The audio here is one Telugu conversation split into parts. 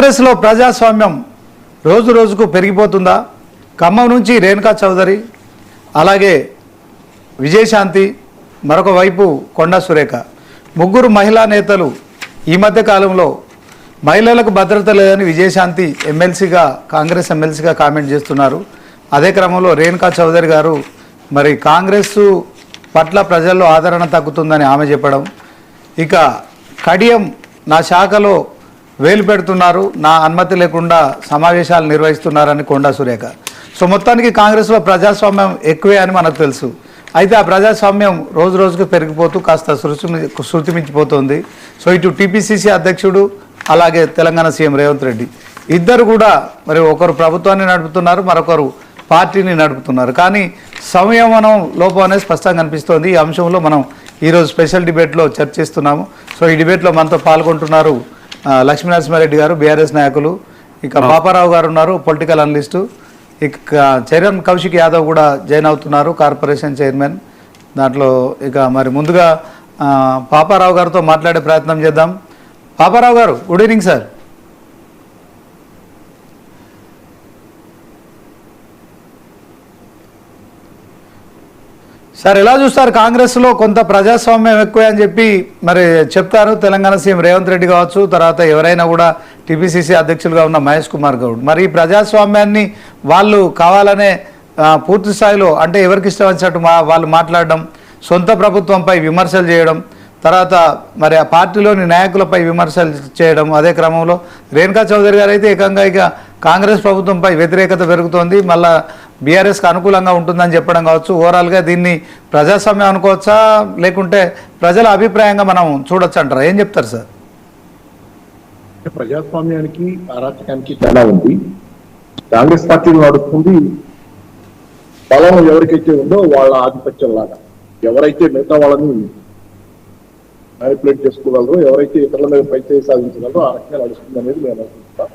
కాంగ్రెస్లో ప్రజాస్వామ్యం రోజు రోజుకు పెరిగిపోతుందా? ఖమ్మం నుంచి రేణుకా చౌదరి, అలాగే విజయశాంతి, మరొక వైపు కొండా సురేఖ, ముగ్గురు మహిళా నేతలు ఈ మధ్య కాలంలో మహిళలకు భద్రత లేదని విజయశాంతి ఎమ్మెల్సీగా, కాంగ్రెస్ ఎమ్మెల్సీగా కామెంట్ చేస్తున్నారు. అదే క్రమంలో రేణుకా చౌదరి గారు మరి కాంగ్రెస్ పట్ల ప్రజల్లో ఆదరణ తగ్గుతుందని ఆమె చెప్పడం, ఇక కడియం నా శాఖలో వేలు పెడుతున్నారు, నా అనుమతి లేకుండా సమావేశాలు నిర్వహిస్తున్నారని కొండా సురేఖ. సో మొత్తానికి కాంగ్రెస్లో ప్రజాస్వామ్యం ఎక్కువే అని మనకు తెలుసు. అయితే ఆ ప్రజాస్వామ్యం రోజు రోజుకు పెరిగిపోతూ కాస్త శృతిమించిపోతుంది. సో ఇటు టీపీసీసీ అధ్యక్షుడు, అలాగే తెలంగాణ సీఎం రేవంత్ రెడ్డి ఇద్దరు కూడా మరి ఒకరు ప్రభుత్వాన్ని నడుపుతున్నారు, మరొకరు పార్టీని నడుపుతున్నారు. కానీ సంయమనం లోపం అనేది స్పష్టంగా కనిపిస్తోంది. ఈ అంశంలో మనం ఈరోజు స్పెషల్ డిబేట్లో చర్చిస్తున్నాము. సో ఈ డిబేట్లో మనతో పాల్గొంటున్నారు లక్ష్మీనరసింహారెడ్డి గారు, బీఆర్ఎస్ నాయకులు, ఇక పాపారావు గారు ఉన్నారు, పొలిటికల్ అనలిస్టు, ఇక చైర్మన్ కౌశిక్ యాదవ్ కూడా జాయిన్ అవుతున్నారు, కార్పొరేషన్ చైర్మన్. దాంట్లో ఇక మరి ముందుగా పాపారావు గారితో మాట్లాడే ప్రయత్నం చేద్దాం. పాపారావు గారు, గుడ్ ఈవినింగ్ సార్. సార్ ఎలా చూస్తారు? కాంగ్రెస్లో కొంత ప్రజాస్వామ్యం ఎక్కువ అని చెప్పి మరి చెప్తారు తెలంగాణ సీఎం రేవంత్ రెడ్డి కావచ్చు, తర్వాత ఎవరైనా కూడా టీపీసీసీ అధ్యక్షులుగా ఉన్న మహేష్ కుమార్ గౌడ్. మరి ఈ ప్రజాస్వామ్యాన్ని వాళ్ళు కావాలనే పూర్తి స్థాయిలో, అంటే ఎవరికి ఇష్టం వచ్చినట్టు వాళ్ళు మాట్లాడడం, సొంత ప్రభుత్వంపై విమర్శలు చేయడం, తర్వాత మరి ఆ పార్టీలోని నాయకులపై విమర్శలు చేయడం, అదే క్రమంలో రేణుకా చౌదరి గారు అయితే ఏకంగా ఇక కాంగ్రెస్ ప్రభుత్వంపై వ్యతిరేకత పెరుగుతోంది, మళ్ళా బీఆర్ఎస్కి అనుకూలంగా ఉంటుందని చెప్పడం కావచ్చు. ఓవరాల్గా దీన్ని ప్రజాస్వామ్యం అనుకోవచ్చా, లేకుంటే ప్రజల అభిప్రాయంగా మనం చూడొచ్చు అంటారా? ఏం చెప్తారు సార్? ప్రజాస్వామ్యానికి అరాచకానికి తేడా ఉంది. కాంగ్రెస్ పార్టీలో నడుస్తుంది బలం ఎవరికైతే ఉందో వాళ్ళ ఆధిపత్యం లాగా. ఎవరైతే మిగతా వాళ్ళని మ్యానిపులేట్ చేసుకోగలరో, ఎవరైతే ఇతరుల మీద పైచేయి సాధించగలరో ఆ రకంగా నడుస్తుంది అనేది నేను అనుకుంటున్నా.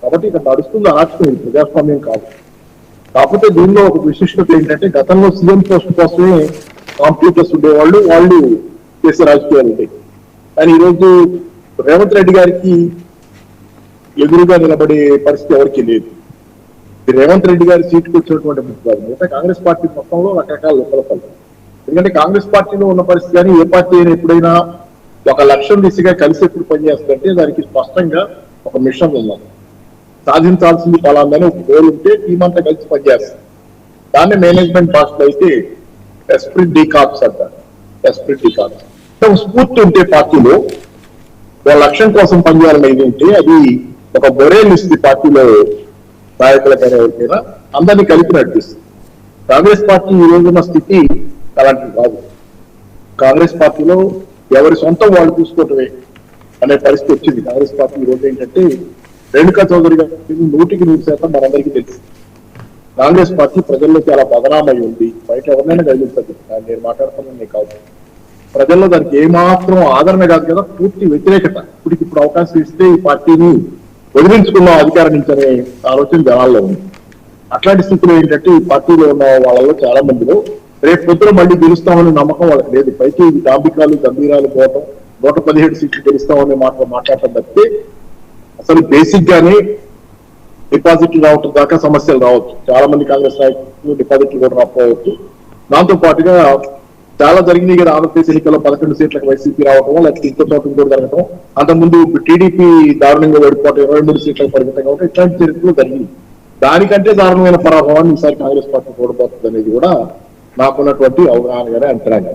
కాబట్టి ఇక్కడ నడుస్తుంది అరాచకం, ఇది ప్రజాస్వామ్యం కాదు. కాకపోతే దీనిలో ఒక విశిష్టత ఏంటంటే, గతంలో సీఎం పోస్ట్ కోసమే కాంపిటీటర్స్ ఉండేవాళ్ళు, వాళ్ళు చేసే రాజకీయాలు ఉంటాయి. కానీ ఈరోజు రేవంత్ రెడ్డి గారికి ఎదురుగా నిలబడే పరిస్థితి ఎవరికి లేదు. రేవంత్ రెడ్డి గారి సీటుకు వచ్చినటువంటి కాదు, మిగతా కాంగ్రెస్ పార్టీ మొత్తంలో రకరకాల లోపల. ఎందుకంటే కాంగ్రెస్ పార్టీలో ఉన్న పరిస్థితి కానీ ఏ పార్టీ అయినా ఎప్పుడైనా ఒక లక్ష్యం దిశగా కలిసి ఎప్పుడు పనిచేస్తుందంటే దానికి స్పష్టంగా ఒక మిషన్ ఉన్నది, సాధించాల్సింది ఫలాందని ఒక గోల్ ఉంటే టీం అంతా కలిసి పనిచేస్తుంది. దాన్ని మేనేజ్మెంట్ భాషలో అయితే ఎస్ప్రిట్ డి కార్ప్స్ అంటారు. ఎస్ప్రిట్ డి కార్ప్స్ స్ఫూర్తి ఉంటే పార్టీలో ఒక లక్ష్యం కోసం పనిచేయాలని ఉంటే అది ఒక బొరేల్ ఇస్తుంది పార్టీలో నాయకులకైనా ఎవరికైనా, అందరినీ కలిపి నడిపిస్తుంది. కాంగ్రెస్ పార్టీ ఈ రోజున్న స్థితి అలాంటివి కాదు. కాంగ్రెస్ పార్టీలో ఎవరి సొంతం వాళ్ళు చూసుకోవటమే అనే పరిస్థితి వచ్చింది. కాంగ్రెస్ పార్టీ ఈ రోజు ఏంటంటే రేణుకా చౌదరి గారి 100% మనందరికీ తెలుసు. కాంగ్రెస్ పార్టీ ప్రజల్లో చాలా బదనామై ఉంది. బయట ఎవరినైనా కలిగిస్తుంది, నేను మాట్లాడుతున్నాను కాదు. ప్రజల్లో దానికి ఏమాత్రం ఆదరణ కాదు కదా, పూర్తి వ్యతిరేకత. ఇప్పుడు అవకాశం ఇస్తే ఈ పార్టీని వదిలించుకున్న అధికారం నుంచి అనే ఆలోచన జనాల్లో ఉంది. అట్లాంటి స్థితిలో ఏంటంటే ఈ పార్టీలో ఉన్న వాళ్ళలో చాలా మందిలో రేపు పొద్దున మళ్ళీ గెలుస్తామనే నమ్మకం వాళ్ళకి లేదు. పైకి దాంబికాలు గంభీరాలు పోవటం, 117 సీట్లు గెలుస్తామనే మాట్లాడటం తప్పితే అసలు బేసిక్ గానే డిపాజిట్లు రావటం దాకా సమస్యలు రావచ్చు. చాలా మంది కాంగ్రెస్ నాయకులు డిపాజిట్లు కూడా రాకపోవచ్చు. దాంతో పాటుగా చాలా జరిగినాయి కదా, ఆంధ్రప్రదేశ్ ఎన్నికల్లో 11 సీట్లకు వైసీపీ రావటం, లేకపోతే ఇంకో చోట కూడా జరగటం, అంతకుముందు టీడీపీ దారుణంగా ఓడిపోవటం, 23 సీట్లకు పరిమితం కావటం, ఇట్లాంటి చరిత్రలు జరిగింది. దానికంటే దారుణమైన పరాభవాన్ని ఈసారి కాంగ్రెస్ పార్టీ ఓడిపోతుంది అనేది కూడా నాకున్నటువంటి అవగాహనగానే అంతరాగా.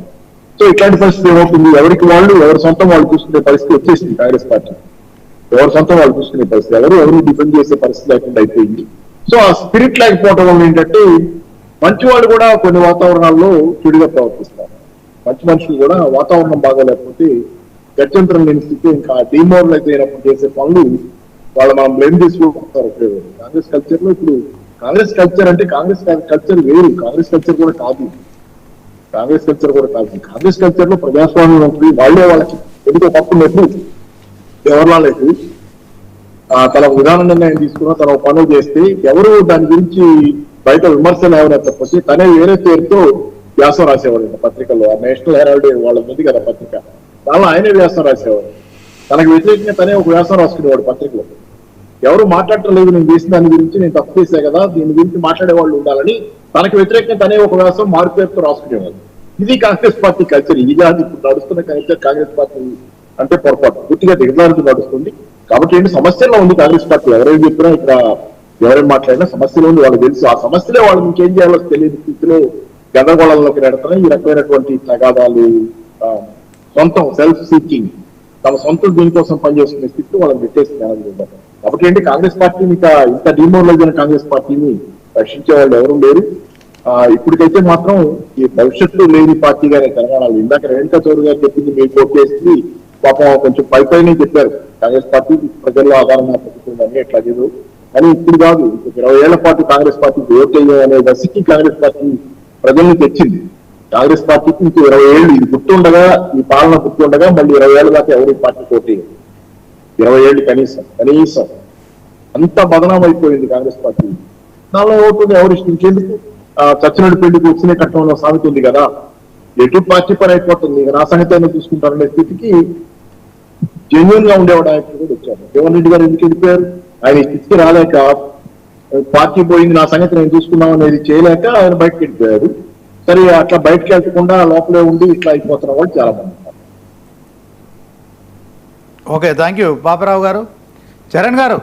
సో ఇట్లాంటి పరిస్థితి ఏమవుతుంది, ఎవరికి వాళ్ళు ఎవరి సొంతం వాళ్ళు చూసుకునే పరిస్థితి వచ్చేసింది. కాంగ్రెస్ పార్టీ ఎవరి సొంతం వాళ్ళు చూసుకునే పరిస్థితి, ఎవరు డిపెండ్ చేసే పరిస్థితి లేకుండా అయిపోయింది. సో ఆ స్పిరిట్ లేకపోవడం వల్ల ఏంటంటే మంచి వాళ్ళు కూడా కొన్ని వాతావరణాల్లో చెడుగా ప్రవర్తిస్తారు. మంచి మనుషులు కూడా వాతావరణం బాగోలేకపోతే గత్యంతరం లేని స్థితి, ఇంకా డిమోరలైజ్ అయినప్పుడు చేసే పనులు వాళ్ళు మనం బ్లేమ్ చేసుకుంటారు. కాంగ్రెస్ కల్చర్ లో ఇప్పుడు కాంగ్రెస్ కల్చర్ అంటే కాంగ్రెస్ కల్చర్ వేరు, కాంగ్రెస్ కల్చర్ కూడా కాదు. కాంగ్రెస్ కల్చర్ కూడా కాదు. కాంగ్రెస్ కల్చర్ లో ప్రజాస్వామ్యం ఉంటుంది. వాళ్ళే వాళ్ళకి ఎందుకో తప్పు లేదు, ఎవరిలా లేదు. తన విధాన నిర్ణయం తీసుకున్నా, తన పనులు చేస్తే ఎవరు దాని గురించి బయట విమర్శలు ఎవరైనా తప్పతే తనే వేరే పేరుతో వ్యాసం రాసేవాడు పత్రికల్లో. నేషనల్ హెరాల్డ్ వాళ్ళ ఉంది కదా పత్రిక, దానిలో ఆయనే వ్యాసం రాసేవాడు. తనకు వ్యతిరేకంగా తనే ఒక వ్యాసం రాసుకునేవాడు పత్రికలో. ఎవరు మాట్లాడటం లేదు, నేను చేసిన దాని గురించి, నేను తప్పు చేశా కదా, దీని గురించి మాట్లాడే వాళ్ళు ఉండాలని తనకు వ్యతిరేకంగా తనే ఒక వ్యాసం మారుపేరుతో రాసుకునేవాళ్ళు. ఇది కాంగ్రెస్ పార్టీ కల్చర్. ఇది కాదు ఇప్పుడు నడుస్తున్న కల్చర్. కాంగ్రెస్ పార్టీ అంటే పొరపాటు, పూర్తిగా దిగజారుతూ నడుస్తుంది. కాబట్టి ఏంటి, సమస్యల్లో ఉంది కాంగ్రెస్ పార్టీ. ఎవరైనా చెప్పినా ఇక్కడ ఎవరైనా మాట్లాడినా సమస్యలో ఉంది, వాళ్ళకి తెలుసు. ఆ సమస్యలే వాళ్ళు ఇంకేం చేయాలో తెలియని స్థితిలో గందరగోళంలోకి నెడతానే ఈ రకమైనటువంటి తగాదాలు, సొంతం సెల్ఫ్ సీకింగ్, తమ సొంతం దీనికోసం పనిచేసుకునే స్థితిలో వాళ్ళని పెట్టేసి. కాబట్టి ఏంటి, కాంగ్రెస్ పార్టీని ఇంత డిమోరలైజ్ అయిన కాంగ్రెస్ పార్టీని రక్షించే వాళ్ళు ఎవరు లేరు. ఇప్పటికైతే మాత్రం ఈ భవిష్యత్తులో లేని పార్టీగానే తెలంగాణలో. ఇందాక రేణుకా చౌదరి గారు చెప్పింది మీకు ఓటేసి పాపం కొంచెం పైపైనే చెప్పారు, కాంగ్రెస్ పార్టీ ప్రజల్లో ఆధారంగా పెట్టుకుందని ఎట్లా లేదు. కానీ ఇప్పుడు కాదు, 20 ఏళ్ల పాటు కాంగ్రెస్ పార్టీకి ఓటు అనే దశకి కాంగ్రెస్ పార్టీ ప్రజల్ని తెచ్చింది. కాంగ్రెస్ పార్టీకి ఇంకో 20 ఏళ్ళు ఇది గుర్తుండగా, ఈ పాలన గుర్తుండగా మళ్ళీ 20 ఏళ్ళ దాకా ఎవరి పార్టీకి ఓటు 20 ఏళ్ళు కనీసం అంత బదనాం అయిపోయింది కాంగ్రెస్ పార్టీ. దానిలో ఓటు ఎవరు ఇంకెందుకు, చచ్చినట్టు పెళ్లికి వచ్చిన కట్టడంలో సామెత ఉంది కదా, ఎటు పార్టీ పని అయిపోతుంది, నా సంగతి చూసుకుంటారనే స్థితికి జెన్యున్ గా ఉండేవాడు నాయకులు కూడా వచ్చారు. జగన్ రెడ్డి గారు ఎందుకు వెళ్ళిపోయారు, ఆయన ఈ స్థితికి రాలేక, పార్టీ పోయింది నా సంగతి నేను చూసుకున్నాం అనేది చేయలేక ఆయన బయటకు వెళ్ళిపోయారు. సరే అట్లా బయటకు వెళ్లకుండా లోపలే ఉండి ఇట్లా అయిపోతున్న వాళ్ళు చాలా మంది ఉన్నారు. ఓకే, థ్యాంక్ యూ పాపరావు గారు. చరణ్ గారు.